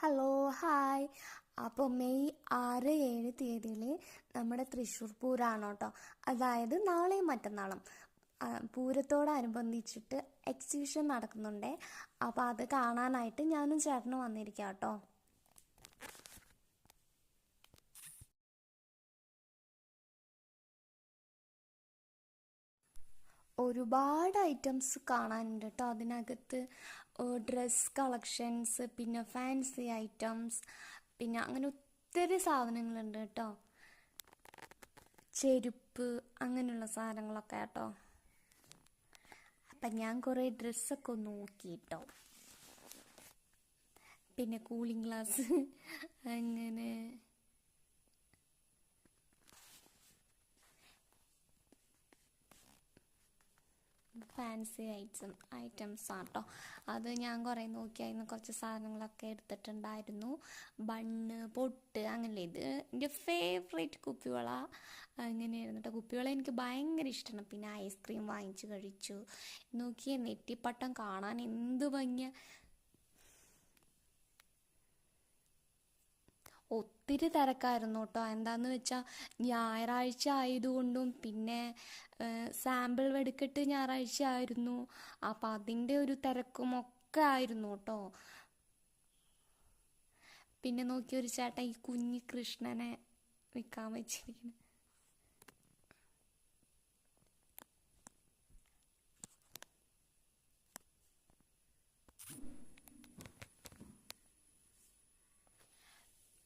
Hello hi. അപ്പോൾ May 6, 7 തീയതിയിൽ നമ്മുടെ തൃശ്ശൂർ പൂരമാണ് കേട്ടോ. അതായത് നാളെയും മറ്റന്നാളും പൂരത്തോടനുബന്ധിച്ചിട്ട് എക്സിബിഷൻ നടക്കുന്നുണ്ട്. അപ്പോൾ അത് കാണാനായിട്ട് ഞാനും ചേട്ടനും വന്നിരിക്കാം കേട്ടോ. ഒരുപാട് ഐറ്റംസ് കാണാനുണ്ട് കേട്ടോ അതിനകത്ത്. ഡ്രസ് കളക്ഷൻസ്, പിന്നെ ഫാൻസി ഐറ്റംസ്, പിന്നെ അങ്ങനെ ഒത്തിരി സാധനങ്ങളുണ്ട് കേട്ടോ. ചെരുപ്പ് അങ്ങനെയുള്ള സാധനങ്ങളൊക്കെ കേട്ടോ. അപ്പം ഞാൻ കുറേ ഡ്രസ്സൊക്കെ ഒന്ന് നോക്കി കേട്ടോ. പിന്നെ കൂളിംഗ് ഗ്ലാസ് അങ്ങനെ ഫാൻസി ഐറ്റംസ് ആട്ടോ. അത് ഞാൻ കുറേ നോക്കിയായിരുന്നു. കുറച്ച് സാധനങ്ങളൊക്കെ എടുത്തിട്ടുണ്ടായിരുന്നു. ബണ്ണ്, പൊട്ട്, അങ്ങനെ. ഇത് എൻ്റെ ഫേവറേറ്റ് കുപ്പിവള അങ്ങനെയായിരുന്നു കേട്ടോ. കുപ്പിവള എനിക്ക് ഭയങ്കര ഇഷ്ടമാണ്. പിന്നെ ഐസ്ക്രീം വാങ്ങിച്ച് കഴിച്ചു. നോക്കിയേ, നെറ്റിപ്പട്ടം കാണാൻ എന്ത് ഭംഗിയാ. ഒത്തിരി തിരക്കായിരുന്നു കേട്ടോ. എന്താന്ന് വെച്ചാൽ ഞായറാഴ്ച ആയതുകൊണ്ടും പിന്നെ സാമ്പിൾ വെടിക്കെട്ട് ഞായറാഴ്ച ആയിരുന്നു. അപ്പം അതിൻ്റെ ഒരു തിരക്കും ഒക്കെ ആയിരുന്നു കേട്ടോ. പിന്നെ നോക്കിയൊരു ചേട്ടൻ ഈ കുഞ്ഞി കൃഷ്ണനെ വിൽക്കാൻ വെച്ചിരിക്കുന്നു.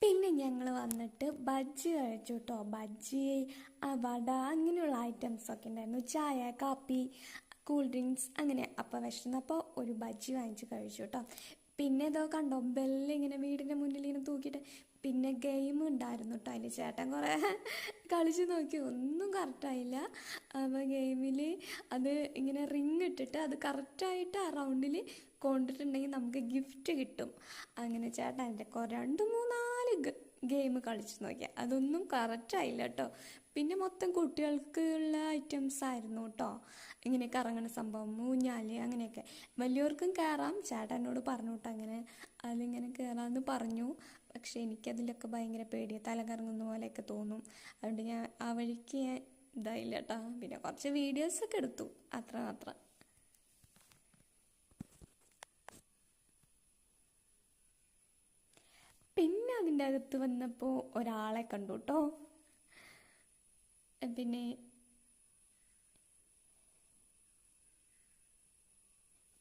പിന്നെ ഞങ്ങൾ വന്നിട്ട് ബജ്ജി കഴിച്ചു കേട്ടോ. ബജ്ജി, വട, അങ്ങനെയുള്ള ഐറ്റംസൊക്കെ ഉണ്ടായിരുന്നു. ചായ, കാപ്പി, കൂൾ ഡ്രിങ്ക്സ്, അങ്ങനെ. അപ്പോൾ വിശന്നപ്പോൾ ഒരു ബജ്ജി വാങ്ങിച്ച് കഴിച്ചു കേട്ടോ. പിന്നെ ഇതോ കണ്ടോ, ബെല്ലിങ്ങനെ വീടിൻ്റെ മുന്നിൽ ഇങ്ങനെ തൂക്കിയിട്ട്. പിന്നെ ഗെയിം ഉണ്ടായിരുന്നു കേട്ടോ. അതിൽ ചേട്ടൻ കുറേ കളിച്ച് നോക്കി, ഒന്നും കറക്റ്റായില്ല. അപ്പോൾ ഗെയിമിൽ അത് ഇങ്ങനെ റിങ് ഇട്ടിട്ട് അത് കറക്റ്റായിട്ട് ആ റൗണ്ടിൽ കൊണ്ടിട്ടുണ്ടെങ്കിൽ നമുക്ക് ഗിഫ്റ്റ് കിട്ടും. അങ്ങനെ ചേട്ടൻ എൻ്റെ 2, 3, 4 ഗെയിം കളിച്ച് നോക്കിയാൽ അതൊന്നും കറക്റ്റായില്ല കേട്ടോ. പിന്നെ മൊത്തം കുട്ടികൾക്ക് ഉള്ള ഐറ്റംസ് ആയിരുന്നു കേട്ടോ. ഇങ്ങനെ കറങ്ങണ സംഭവം, ഊഞ്ഞാല്, അങ്ങനെയൊക്കെ. വലിയവർക്കും കയറാം. ചേട്ടൻ എന്നോട് പറഞ്ഞു കേട്ടോ അങ്ങനെ അതിങ്ങനെ കയറാമെന്ന് പറഞ്ഞു. പക്ഷെ എനിക്കതിലൊക്കെ ഭയങ്കര പേടിയാണ്, തല കറങ്ങുന്ന പോലെയൊക്കെ തോന്നും. അതുകൊണ്ട് ഞാൻ ആ വഴിക്ക് ഇതായില്ല കേട്ടോ. പിന്നെ കുറച്ച് വീഡിയോസൊക്കെ എടുത്തു, അത്ര മാത്രം. പിന്നെ അതിൻ്റെ അകത്ത് വന്നപ്പോൾ ഒരാളെ കണ്ടു കേട്ടോ. പിന്നെ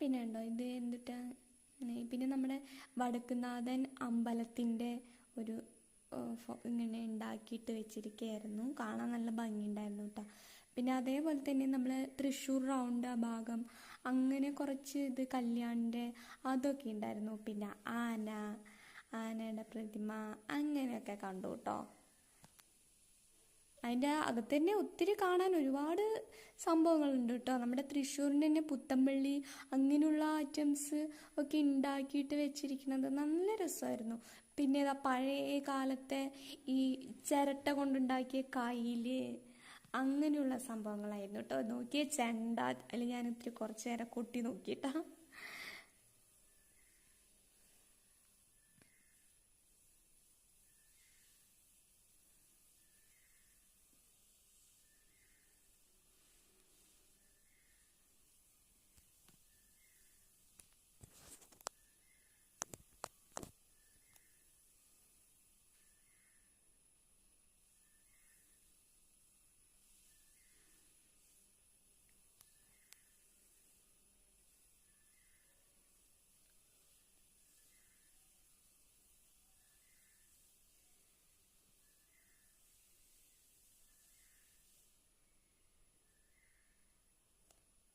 പിന്നെ ഉണ്ടോ ഇത് എന്തിട്ടാ. പിന്നെ നമ്മുടെ വടക്കുന്നാഥൻ അമ്പലത്തിൻ്റെ ഒരു ഇങ്ങനെ ഉണ്ടാക്കിയിട്ട് വെച്ചിരിക്കുകയായിരുന്നു. കാണാൻ നല്ല ഭംഗിയുണ്ടായിരുന്നു കേട്ടോ. പിന്നെ അതേപോലെ തന്നെ നമ്മൾ തൃശ്ശൂർ റൗണ്ട് ആ ഭാഗം, അങ്ങനെ കുറച്ച് ഇത് കല്യാണിൻ്റെ അതൊക്കെ ഉണ്ടായിരുന്നു. പിന്നെ ആനയുടെ പ്രതിമ അങ്ങനെയൊക്കെ കണ്ടു കേട്ടോ. അതിൻ്റെ അകത്ത് തന്നെ ഒത്തിരി കാണാൻ ഒരുപാട് സംഭവങ്ങളുണ്ട് കേട്ടോ. നമ്മുടെ തൃശ്ശൂരിൻ്റെ തന്നെ പുത്തമ്പള്ളി അങ്ങനെയുള്ള ഐറ്റംസ് ഒക്കെ ഉണ്ടാക്കിയിട്ട് വെച്ചിരിക്കുന്നത് നല്ല രസമായിരുന്നു. പിന്നെ ഇതാ പഴയ കാലത്തെ ഈ ചിരട്ട കൊണ്ടുണ്ടാക്കിയ കയ്യില് അങ്ങനെയുള്ള സംഭവങ്ങളായിരുന്നു കേട്ടോ. നോക്കിയ ചെണ്ട, അതിൽ ഞാൻ ഇത്തിരി കുറച്ച് നേരം കൊട്ടി നോക്കിയിട്ടാ.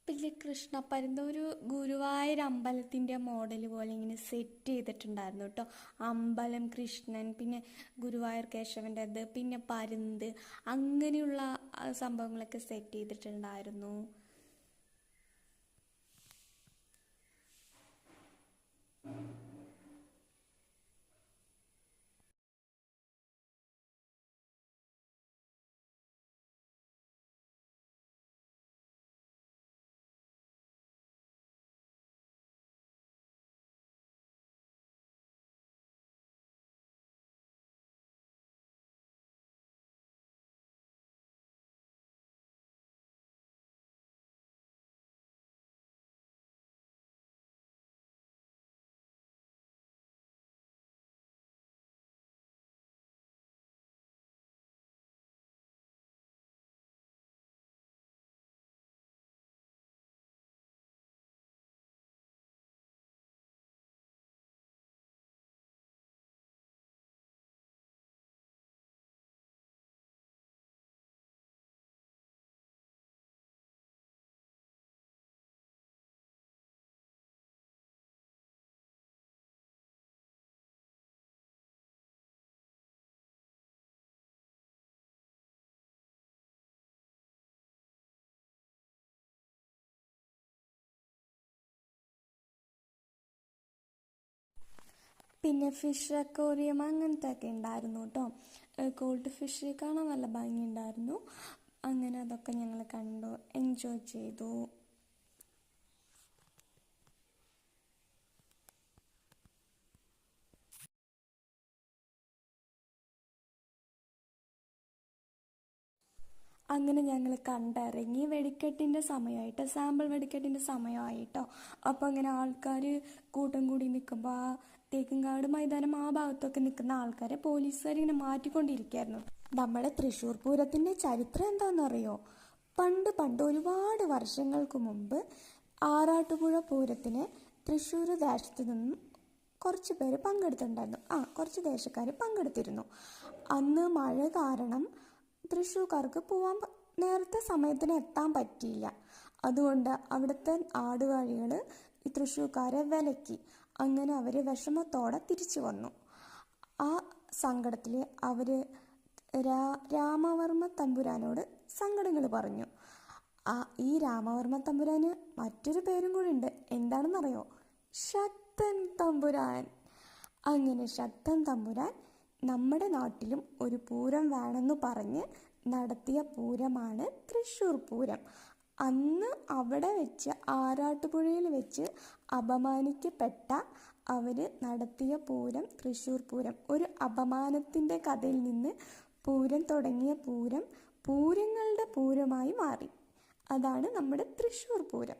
പിന്നെ കൃഷ്ണപ്പരുന്ത് ഒരു ഗുരുവായൂർ അമ്പലത്തിൻ്റെ മോഡൽ പോലെ ഇങ്ങനെ സെറ്റ് ചെയ്തിട്ടുണ്ടായിരുന്നു കേട്ടോ. അമ്പലം, കൃഷ്ണൻ, പിന്നെ ഗുരുവായൂർ കേശവൻ്റെ അത്, പിന്നെ പരുന്ത്, അങ്ങനെയുള്ള സംഭവങ്ങളൊക്കെ സെറ്റ് ചെയ്തിട്ടുണ്ടായിരുന്നു. പിന്നെ ഫിഷ് അക്വേറിയം അങ്ങനത്തെ ഒക്കെ ഉണ്ടായിരുന്നു കേട്ടോ. ഗോൾഡ് ഫിഷ് കാണാൻ നല്ല ഭംഗിയുണ്ടായിരുന്നു. അങ്ങനെ അതൊക്കെ ഞങ്ങൾ കണ്ടു, എൻജോയ് ചെയ്തു. അങ്ങനെ ഞങ്ങൾ കണ്ടിറങ്ങി. വെടിക്കെട്ടിൻ്റെ സമയമായിട്ട്, സാമ്പിൾ വെടിക്കെട്ടിൻ്റെ സമയമായിട്ടോ. അപ്പോൾ അങ്ങനെ ആൾക്കാർ കൂട്ടം കൂടി നിൽക്കുമ്പോൾ ആ തേക്കുംകാട് മൈതാനം ആ ഭാഗത്തൊക്കെ നിൽക്കുന്ന ആൾക്കാരെ പോലീസുകാരിങ്ങനെ മാറ്റിക്കൊണ്ടിരിക്കുകയായിരുന്നു. നമ്മുടെ തൃശ്ശൂർ പൂരത്തിൻ്റെ ചരിത്രം എന്താണെന്നറിയോ? പണ്ട് പണ്ട് ഒരുപാട് വർഷങ്ങൾക്ക് മുമ്പ് ആറാട്ടുപുഴ പൂരത്തിന് തൃശ്ശൂർ ദേശത്തു നിന്നും കുറച്ച് പേര് പങ്കെടുത്തിട്ടുണ്ടായിരുന്നു. കുറച്ച് ദേശക്കാർ പങ്കെടുത്തിരുന്നു. അന്ന് മഴ കാരണം തൃശ്ശൂർക്കാർക്ക് പോവാൻ നേരത്തെ സമയത്തിന് എത്താൻ പറ്റിയില്ല. അതുകൊണ്ട് അവിടുത്തെ ആടുവാഴികൾ ഈ തൃശ്ശൂർക്കാരെ വിലക്കി. അങ്ങനെ അവർ വിഷമത്തോടെ തിരിച്ചു വന്നു. ആ സങ്കടത്തിൽ അവർ രാമവർമ്മ തമ്പുരാനോട് സങ്കടങ്ങൾ പറഞ്ഞു. ഈ രാമവർമ്മ തമ്പുരാന് മറ്റൊരു പേരും കൂടി ഉണ്ട്. എന്താണെന്നറിയോ? ശക്തൻ തമ്പുരാൻ. അങ്ങനെ ശക്തൻ തമ്പുരാൻ നമ്മുടെ നാട്ടിലും ഒരു പൂരം വേണമെന്ന് പറഞ്ഞ് നടത്തിയ പൂരമാണ് തൃശ്ശൂർ പൂരം. അന്ന് അവിടെ വെച്ച് ആറാട്ടുപുഴയിൽ വെച്ച് അപമാനിക്കപ്പെട്ട അവർ നടത്തിയ പൂരം തൃശ്ശൂർ പൂരം. ഒരു അപമാനത്തിൻ്റെ കഥയിൽ നിന്ന് പൂരം തുടങ്ങിയ പൂരം പൂരങ്ങളുടെ പൂരമായി മാറി. അതാണ് നമ്മുടെ തൃശ്ശൂർ പൂരം.